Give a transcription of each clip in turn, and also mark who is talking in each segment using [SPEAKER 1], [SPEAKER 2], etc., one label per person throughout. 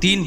[SPEAKER 1] 3।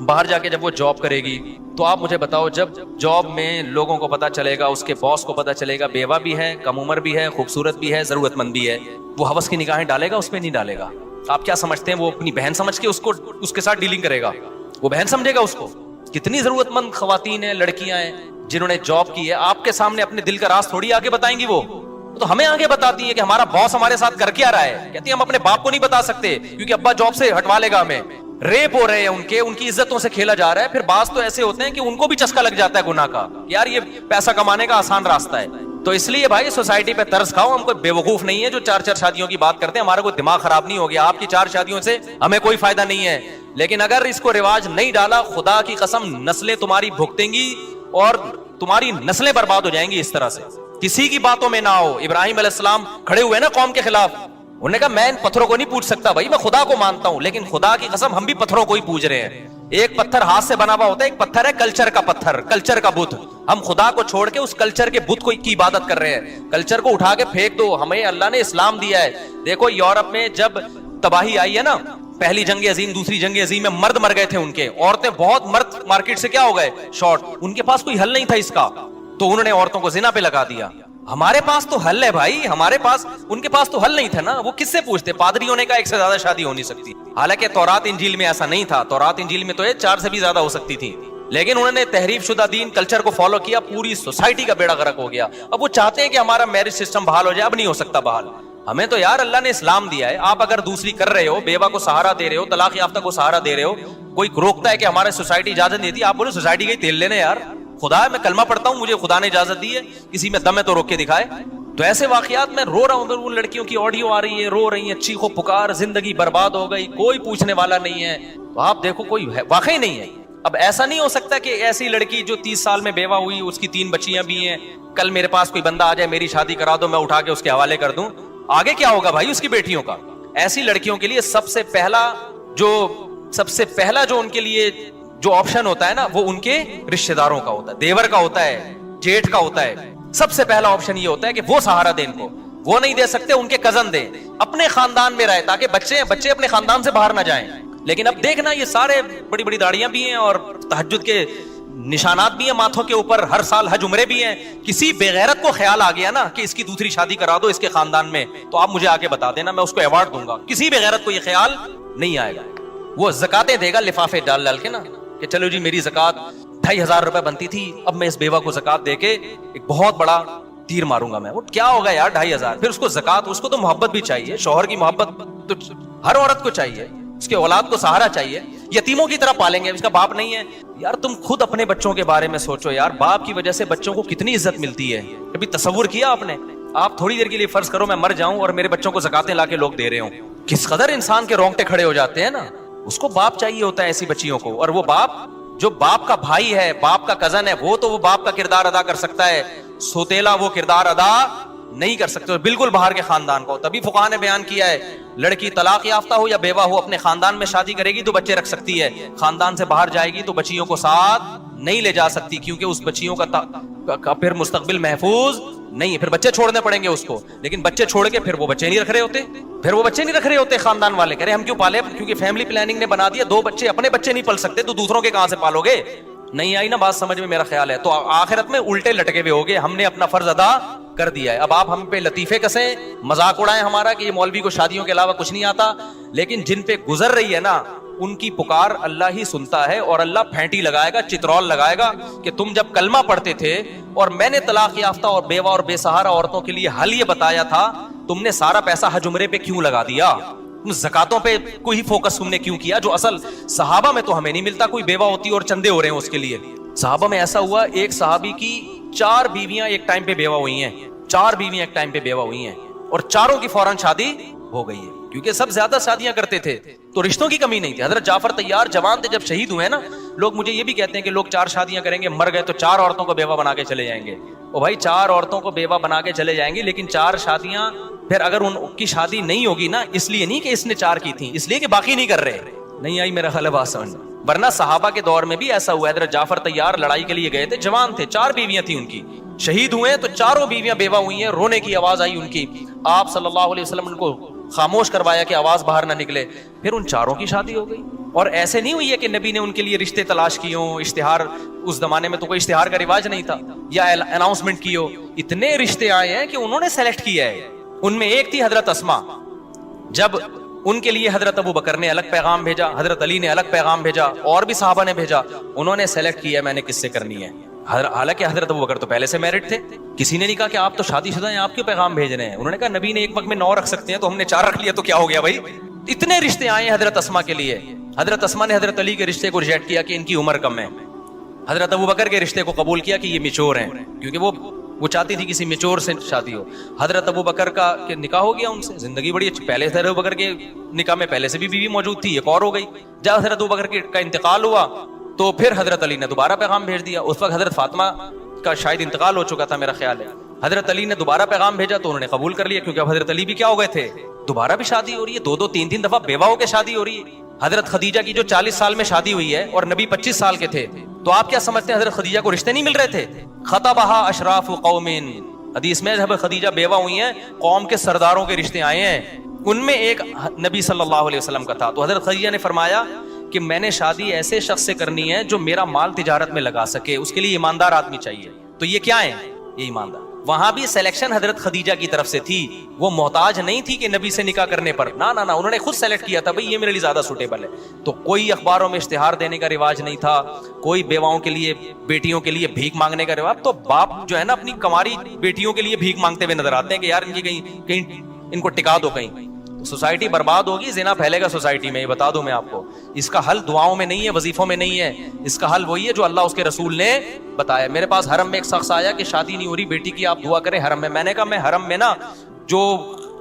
[SPEAKER 1] باہر جا کے جب وہ جاب کرے گی تو آپ مجھے بتاؤ، جب جاب میں لوگوں کو پتا چلے گا، اس کے باس کو پتا چلے گا بیوہ بھی ہے، کم عمر بھی ہے، خوبصورت بھی ہے، ضرورت مند بھی ہے، وہ ہوس کی نگاہیں ڈالے گا؟ اس پہ نہیں ڈالے گا۔ آپ کیا سمجھتے ہیں وہ اپنی بہن سمجھ کے اس کے ساتھ ڈیلنگ کرے گا؟ وہ بہن سمجھے گا اس کو؟ کتنی ضرورت مند خواتین ہیں، لڑکیاں ہیں جنہوں نے جاب کی ہے، آپ کے سامنے اپنے دل کا راز تھوڑی آگے بتائیں گی وہ تو ہمیں آگے بتاتی ہے کہ ہمارا باس ہمارے ساتھ کر کے آ رہا ہے، کہتی ہے ہم اپنے باپ کو نہیں بتا سکتے کیونکہ ابا جاب سے ہٹوا لے گا ہمیں، ریپ ہو رہے ہیں ان کی عزتوں سے کھیلا جا رہا ہے۔ پھر بعض تو ایسے ہوتے ہیں کہ ان کو بھی چسکا لگ جاتا ہے گناہ کا، یار یہ پیسہ کمانے کا آسان راستہ ہے۔ تو اس لیے بھائی سوسائٹی پہ ترس کھاؤ، ہم کوئی بیوقوف نہیں ہے جو 4 شادیوں کی بات کرتے ہیں، ہمارا کوئی دماغ خراب نہیں ہو گیا، آپ کی 4 شادیوں سے ہمیں کوئی فائدہ نہیں ہے، لیکن اگر اس کو رواج نہیں ڈالا، خدا کی قسم نسلیں تمہاری بھگتیں گی اور تمہاری نسلیں برباد ہو جائیں گی اس طرح سے۔ کسی کی باتوں میں نہ آؤ۔ ابراہیم علیہ السلام کھڑے ہوئے نا قوم کے خلاف، انہوں نے کہا میں ان پتھروں کو نہیں پوچھ سکتا، بھائی میں خدا کو مانتا ہوں، لیکن خدا کی قسم ہم بھی پتھروں کو ہی پوج رہے ہیں۔ ایک پتھر ہاتھ سے بنا ہوا ہوتا ہے، ایک پتھر ہے کلچر کا پتھر، کلچر کا بت۔ ہم خدا کو چھوڑ کے اس کلچر کے بت کی عبادت کر رہے ہیں۔ کلچر کو اٹھا کے پھینک دو، ہمیں اللہ نے اسلام دیا ہے۔ دیکھو یورپ میں جب تباہی آئی ہے نا، پہلی جنگ عظیم، دوسری جنگ عظیم میں مرد مر گئے تھے ان کے، عورتیں بہت مرد مارکیٹ سے کیا ہو گئے شارٹ، ان کے پاس کوئی حل نہیں تھا اس کا، تو انہوں نے عورتوں کو زنا پہ لگا دیا۔ ہمارے پاس تو حل ہے بھائی، ہمارے پاس، ان کے پاس تو حل نہیں تھا نا، وہ کس سے پوچھتے؟ پادریوں نے کہا ایک سے زیادہ شادی ہو نہیں سکتی، حالانکہ تورات انجیل میں ایسا نہیں تھا، تورات انجیل میں تو 4 سے بھی زیادہ ہو سکتی تھی، لیکن انہوں نے تحریف شدہ دین کلچر کو فالو کیا، پوری سوسائٹی کا بیڑا غرق ہو گیا۔ اب وہ چاہتے ہیں کہ ہمارا میرج سسٹم بحال ہو جائے، اب نہیں ہو سکتا بحال۔ ہمیں تو یار اللہ نے اسلام دیا ہے، آپ اگر دوسری کر رہے ہو، بیوہ کو سہارا دے رہے ہو، طلاق یافتہ کو سہارا دے رہے ہو، کوئی روکتا ہے کہ ہمارے سوسائٹی اجازت دیتی ہے؟ آپ بولو سوسائٹی کا تیل لینے یار، خدا ہے میں کلمہ پڑھتا ہوں، مجھے خدا نے اجازت دی ہے، کسی میں دم ہے تو روک کے دکھائے۔ تو ایسے واقعات میں رو رہا ہوں، ان لڑکیوں کی آڈیو آ رہی ہے، رو رہی ہیں، چیخو پکار، زندگی برباد ہو گئی، کوئی پوچھنے والا نہیں ہے۔ تو آپ دیکھو کوئی واقعی نہیں ہے۔ اب ایسا نہیں ہو سکتا کہ ایسی لڑکی جو 30 سال میں بیوہ ہوئی، اس کی 3 بچیاں بھی ہیں، کل میرے پاس کوئی بندہ آ جائے میری شادی کرا دو، میں اٹھا کے اس کے حوالے کر دوں، آگے کیا ہوگا بھائی اس کی بیٹیوں کا؟ ایسی لڑکیوں کے لیے سب سے پہلا جو ان کے لیے جو آپشن ہوتا ہے نا، وہ ان کے رشتہ داروں کا ہوتا ہے، دیور کا ہوتا ہے، جیٹھ کا ہوتا ہے۔ سب سے پہلا آپشن یہ ہوتا ہے کہ وہ سہارا دیں ان کو، وہ نہیں دے سکتے ان کے کزن دیں، اپنے خاندان میں رہے تاکہ بچے اپنے خاندان سے باہر نہ جائیں۔ لیکن اب دیکھنا یہ سارے بڑی بڑی داڑیاں بھی ہیں اور تہجد کے نشانات بھی ہیں ماتھوں کے اوپر، ہر سال حج عمرے بھی ہیں، کسی بے غیرت کو خیال آ گیا نا کہ اس کی دوسری شادی کرا دو اس کے خاندان میں، تو آپ مجھے آگے بتا دینا، میں اس کو ایوارڈ دوں گا۔ کسی بے غیرت کو یہ خیال نہیں آئے گا، وہ زکاتیں دے گا لفافے ڈال ڈال کے نا، کہ چلو جی میری زکات 2500 روپے بنتی تھی، اب میں اس بیوہ کو زکات دے کے ایک بہت بڑا تیر ماروں گا میں۔ وہ کیا ہوگا یار 2500؟ پھر اس کو زکات، اس کو تو محبت بھی چاہیے، شوہر کی محبت تو ہر عورت کو چاہیے، اس کے اولاد کو سہارا چاہیے، یتیموں کی طرح پالیں گے، اس کا باپ نہیں ہے یار۔ تم خود اپنے بچوں کے بارے میں سوچو یار، باپ کی وجہ سے بچوں کو کتنی عزت ملتی ہے، کبھی تصور کیا آپ نے؟ آپ تھوڑی دیر کے لیے فرض کرو میں مر جاؤں اور میرے بچوں کو زکاتیں لا کے لوگ دے رہے ہوں، کس قدر انسان کے رونگٹے کھڑے ہو جاتے ہیں نا۔ اس کو باپ چاہیے ہوتا ہے ایسی بچیوں کو، اور وہ باپ جو باپ کا بھائی ہے، باپ کا کزن ہے، وہ تو وہ باپ کا کردار ادا کر سکتا ہے، سوتیلا وہ کردار ادا نہیں کر سکتے، بالکل باہر کے خاندان کو۔ تبھی فقہاء نے بیان کیا ہے لڑکی طلاق یافتہ ہو یا بیوہ ہو، اپنے خاندان میں شادی کرے گی تو بچے رکھ سکتی ہے، خاندان سے باہر جائے گی تو بچیوں کو ساتھ نہیں لے جا سکتی، کیونکہ اس بچیوں کا پھر مستقبل محفوظ نہیں ہے، پھر بچے چھوڑنے پڑیں گے اس کو۔ لیکن بچے چھوڑ کے پھر وہ بچے نہیں رکھ رہے ہوتے، خاندان والے کہہ رہے ہم کیوں پالے، کیونکہ فیملی پلاننگ نے بنا دیا 2 بچے، اپنے بچے نہیں پل سکتے تو دوسروں کے کہاں سے پالو گے؟ نہیں آئی نا بات سمجھ میں؟ میرا خیال ہے تو آخرت میں الٹے لٹکے ہوئے ہوگے، ہم نے اپنا فرض ادا کر دیا ہے۔ اب آپ ہم پہ لطیفے کسیں، مذاق اڑائیں ہمارا کہ یہ مولوی کو شادیوں کے علاوہ کچھ نہیں آتا، لیکن جن پہ گزر رہی ہے نا ان کی پکار اللہ ہی سنتا ہے، اور اللہ پھینٹی لگائے گا، چترول لگائے گا کہ تم جب کلمہ پڑھتے تھے اور میں نے طلاق یافتہ اور بیوہ اور بے سہارا عورتوں کے لیے حل یہ بتایا تھا، تم نے سارا پیسہ حج عمرے پہ کیوں لگا دیا؟ زکاتوں پہ کوئی فوکس تم نے کیوں کیا؟ جو اصل صحابہ میں تو ہمیں نہیں ملتا، کوئی بیوہ ہوتی اور چندے ہو رہے ہیں اس کے لیے۔ صحابہ میں ایسا ہوا، ایک صحابی کی 4 بیویاں ایک ٹائم پہ بیوہ ہوئی ہیں، 4 بیویاں ایک ٹائم پہ بیوہ ہوئی ہیں، اور چاروں کی فوراً شادی ہو گئی ہے، کیونکہ سب زیادہ شادیاں کرتے تھے تو رشتوں کی کمی نہیں تھی۔ حضرت جعفر طیار جوان تھے جب شہید ہوئے نا، لوگ مجھے یہ بھی کہتے ہیں کہ لوگ 4 شادیاں کریں گے، مر گئے تو 4 عورتوں کو بیوہ بنا کے چلے جائیں گے۔ او بھائی 4 عورتوں کو بیوہ بنا کے چلے جائیں گے، لیکن 4 شادیاں پھر اگر ان کی شادی نہیں ہوگی نا، اس لیے نہیں کہ اس نے 4 کی تھیں، اس لیے کہ باقی نہیں کر رہے۔ نہیں آئی میرا خیال ہے بات سمجھ؟ ورنہ صحابہ کے دور میں بھی ایسا ہوا، حضرت جعفر طیار لڑائی کے لیے گئے تھے، جوان تھے، 4 بیویاں تھیں ان کی، شہید ہوئے تو 4 بیویاں بیوہ ہوئی ہیں، رونے کی آواز آئی ان کی، آپ صلی اللہ علیہ وسلم ان کو خاموش کروایا کہ آواز باہر نہ نکلے, پھر ان چاروں کی شادی ہو گئی. اور ایسے نہیں ہوئی ہے کہ نبی نے ان کے لیے رشتے تلاش کیے ہوں, اشتہار, اس زمانے میں تو کوئی اشتہار کا رواج نہیں تھا, یا اناؤنسمنٹ کی ہو. اتنے رشتے آئے ہیں کہ انہوں نے سلیکٹ کیا ہے. ان میں ایک تھی حضرت اسما, جب ان کے لیے حضرت ابو بکر نے الگ پیغام بھیجا, حضرت علی نے الگ پیغام بھیجا, اور بھی صحابہ نے بھیجا, انہوں نے سلیکٹ کیا میں نے کس سے کرنی ہے. حالانکہ حضرت ابو بکر تو پہلے سے میرڈ تھے. کسی نے نہیں کہا کہ آپ تو شادی شدہ ہیں, آپ کیوں پیغام بھیج رہے ہیں. انہوں نے کہا نبی نے ایک وقت میں 9 رکھ سکتے ہیں, تو ہم نے 4 رکھ لیا, تو کیا ہو گیا بھائی. اتنے رشتے آئے ہیں حضرت اسما کے لیے. حضرت اسما نے حضرت علی کے رشتے کو ریجیکٹ کیا کہ ان کی عمر کم ہے. حضرت ابو بکر کے رشتے کو قبول کیا کہ یہ میچور ہیں, کیونکہ وہ چاہتی تھی کسی میچور سے شادی ہو. حضرت ابو بکر کا نکاح ہو گیا ان سے, زندگی بڑی اچھی. پہلے حضرت ابو بکر کے نکاح میں پہلے سے بھی بیوی موجود تھی, ایک اور ہو گئی. جب حضرت ابو بکر کا انتقال ہوا تو پھر حضرت علی نے دوبارہ پیغام بھیج دیا. اس وقت حضرت فاطمہ کا شاید انتقال ہو چکا تھا میرا خیال ہے. حضرت علی نے دوبارہ پیغام بھیجا تو انہوں نے قبول کر لیا, کیونکہ اب حضرت علی بھی کیا ہو گئے تھے, دوبارہ بھی شادی ہو رہی ہے. 2 3 دفعہ بیوہ ہو کے شادی ہو رہی ہے. حضرت خدیجہ کی جو 40 سال میں شادی ہوئی ہے اور نبی 25 سال کے تھے, تو آپ کیا سمجھتے ہیں حضرت خدیجہ کو رشتے نہیں مل رہے تھے؟ خطبہا اشراف قوم, حدیث میں جب خدیجہ بیوہ ہوئی ہیں قوم کے سرداروں کے رشتے آئے ہیں, ان میں ایک نبی صلی اللہ علیہ وسلم کا تھا. تو حضرت خدیجہ نے فرمایا کہ میں نے شادی ایسے شخص سے کرنی ہے جو میرا مال تجارت میں لگا سکے, اس کے لیے ایماندار آدمی چاہیے. تو یہ کیا ہے, یہ ایماندار. وہاں بھی سلیکشن حضرت خدیجہ کی طرف سے تھی, وہ محتاج نہیں تھی کہ نبی سے نکاح کرنے پر, نہ انہوں نے خود سلیکٹ کیا تھا بھئی یہ میرے لیے زیادہ سوٹیبل ہے. تو کوئی اخباروں میں اشتہار دینے کا رواج نہیں تھا, کوئی بیواؤں کے لیے, بیٹیوں کے لیے بھیک مانگنے کا رواج. تو باپ جو ہے نا اپنی کماری بیٹیوں کے لیے بھیک مانگتے ہوئے نظر آتے ہیں کہ یار ان کی کہیں ان کو ٹکا دو کہیں. سوسائٹی برباد ہوگی, زنا پھیلے گا سوسائٹی میں, یہ بتا دوں میں آپ کو. اس کا حل دعاؤں میں نہیں ہے, وظیفوں میں نہیں ہے, اس کا حل وہی ہے جو اللہ اس کے رسول نے بتایا. میرے پاس حرم میں ایک شخص آیا کہ شادی نہیں ہو رہی بیٹی کی, آپ دعا کریں حرم میں. میں نے کہا میں حرم میں نا جو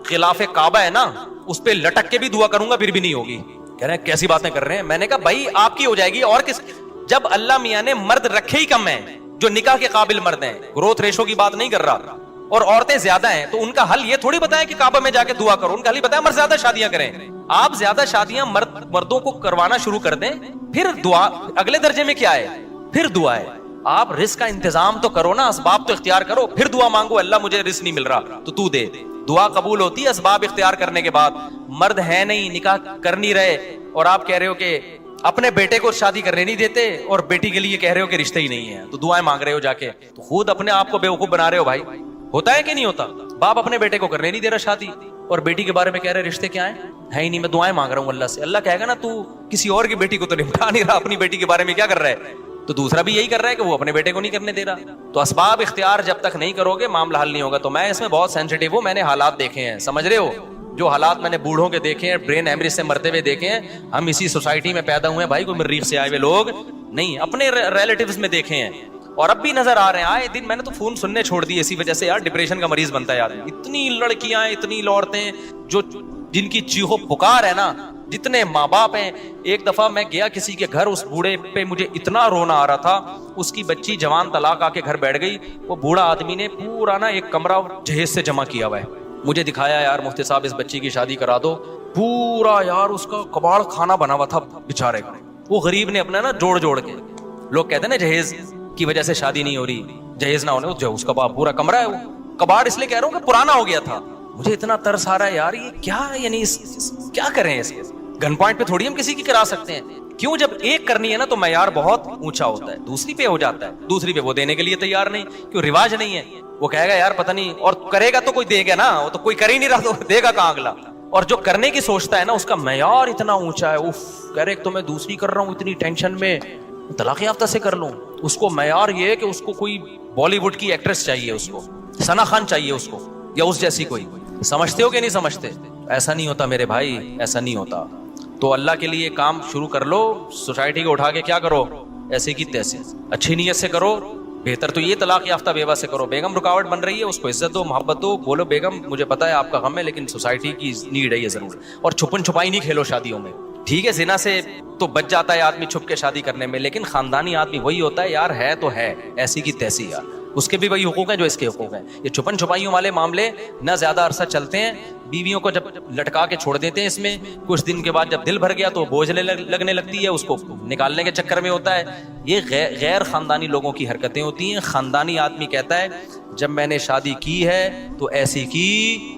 [SPEAKER 1] خلاف کعبہ ہے نا اس پہ لٹک کے بھی دعا کروں گا پھر بھی نہیں ہوگی. کہہ رہے ہیں کیسی باتیں کر رہے ہیں. میں نے کہا بھائی آپ کی ہو جائے گی اور کس, جب اللہ میاں نے مرد رکھے ہی کم ہیں جو نکاح کے قابل مرد ہیں, گروتھ ریشو کی بات نہیں کر رہا, اور عورتیں زیادہ ہیں, تو ان کا حل یہ تھوڑی بتایا کہ کعبہ میں جا کے دعا کرو. ان کا حل بتایا مرد زیادہ شادیاں کریں. آپ زیادہ شادیاں مردوں کو کروانا شروع کر دیں, پھر دعا اگلے درجے میں کیا ہے, پھر دعا ہے. آپ رزق کا انتظام تو کرو نا, اسباب تو اختیار کرو, پھر دعا مانگو اللہ مجھے رزق نہیں مل رہا تو دے. دعا قبول ہوتی ہے اسباب اختیار کرنے کے بعد. مرد ہے نہیں, نکاح کر نہیں رہے, اور آپ کہہ رہے ہو کہ اپنے بیٹے کو شادی کرنے نہیں دیتے اور بیٹی کے لیے کہہ رہے ہو کہ رشتے ہی نہیں ہے, تو دعائیں مانگ رہے ہو جا کے, تو خود اپنے آپ کو بیوقوف بنا رہے ہو بھائی. ہوتا ہے کہ نہیں ہوتا؟ باپ اپنے بیٹے کو کرنے نہیں دے رہا شادی, اور بیٹی کے بارے میں کہہ رہے رشتے کیا ہیں, ہے ہی نہیں, میں دعائیں مانگ رہا ہوں اللہ سے. اللہ کہے گا نا تو کسی اور کی بیٹی کو تو نپٹا نہیں رہا, اپنی بیٹی کے بارے میں کیا کر رہا ہے, تو دوسرا بھی یہی کر رہا ہے کہ وہ اپنے بیٹے کو نہیں کرنے دے رہا. تو اسباب اختیار جب تک نہیں کرو گے معاملہ حل نہیں ہوگا. تو میں اس میں بہت سینسیٹیو ہوں, میں نے حالات دیکھے ہیں, سمجھ رہے ہو, جو حالات میں نے بوڑھوں کے دیکھے ہیں, برین ہیمریج سے مرتے ہوئے دیکھے ہیں. ہم اسی سوسائٹی میں پیدا ہوئے ہیں بھائی, کوئی مریخ سے آئے ہوئے لوگ نہیں, اپنے ریلیٹیوز میں دیکھے ہیں, اور اب بھی نظر آ رہے ہیں. آئے دن میں نے تو فون سننے چھوڑ دی اسی وجہ سے یار, ڈپریشن کا مریض بنتا ہے آدمی. اتنی لڑکیاں, اتنی عورتیں جو جن کی چیخو پکار ہے نا, جتنے ماں باپ ہیں. ایک دفعہ میں گیا کسی کے گھر, اس بوڑھے پہ مجھے اتنا رونا آ رہا تھا. اس کی بچی جوان طلاق آ کے گھر بیٹھ گئی. وہ بوڑھا آدمی نے پورا نا ایک کمرہ جہیز سے جمع کیا ہوا ہے, مجھے دکھایا یار مفتی صاحب اس بچی کی شادی کرا دو. پورا یار اس کا کباڑ کھانا بنا ہوا تھا بیچارے کا, وہ غریب نے اپنا نا جوڑ جوڑ کے. لوگ کہتے ہیں نا جہیز کی وجہ سے شادی نہیں ہو رہی, جہیز نہ ہونے, جو اس کا پورا کمرہ ہے, وہ کباڑ اس لیے کہہ رہا ہوں کہ پرانا ہو گیا تھا. مجھے اتنا ترس آ رہا ہے یار, یہ کیا, یعنی کیا کریں اس گن پوائنٹ پہ تھوڑی ہم کسی کی کرا سکتے ہیں. کیوں, جب ایک کرنی ہے نا تو معیار بہت اونچا ہوتا ہے, دوسری پہ ہو جاتا ہے, دوسری پہ وہ دینے کے لیے تیار نہیں, کیوں رواج نہیں ہے. وہ کہے گا یار پتہ نہیں, اور کرے گا تو کوئی دے گا نا, وہ تو کوئی کر ہی نہیں رہا تو دے گا کہاں اگلا. اور جو کرنے کی سوچتا ہے نا اس کا معیار اتنا اونچا ہے, اف کہہ رہے ایک تو میں دوسری کر رہا ہوں اتنی ٹینشن میں, طلاق یافتہ سے کر لوں. اس کو معیار یہ ہے کہ اس کو کوئی بالی ووڈ کی ایکٹریس چاہیے, اس کو ثنا خان چاہیے اس کو, یا اس جیسی کوئی. سمجھتے ہو کہ نہیں سمجھتے؟ ایسا نہیں ہوتا میرے بھائی, ایسا نہیں ہوتا. تو اللہ کے لیے کام شروع کر لو, سوسائٹی کو اٹھا کے کیا کرو, ایسے کی تیسے, اچھی نیت سے کرو. بہتر تو یہ طلاق یافتہ بیوہ سے کرو. بیگم رکاوٹ بن رہی ہے, اس کو عزت دو, محبت دو, بولو بیگم مجھے پتا ہے آپ کا غم ہے لیکن سوسائٹی کی نیڈ ہے یہ ضرور. اور چھپن چھپائی نہیں کھیلو شادیوں میں. ٹھیک ہے زنا سے تو بچ جاتا ہے آدمی چھپ کے شادی کرنے میں, لیکن خاندانی آدمی وہی ہوتا ہے یار, ہے تو ہے ایسی کی تیسی یار, اس کے بھی وہی حقوق ہیں جو اس کے حقوق ہیں. یہ چھپن چھپائیوں والے معاملے نہ زیادہ عرصہ چلتے ہیں. بیویوں کو جب لٹکا کے چھوڑ دیتے ہیں اس میں, کچھ دن کے بعد جب دل بھر گیا تو بوجھ لگنے لگتی ہے, اس کو نکالنے کے چکر میں ہوتا ہے. یہ غیر خاندانی لوگوں کی حرکتیں ہوتی ہیں. خاندانی آدمی کہتا ہے جب میں نے شادی کی ہے تو ایسی کی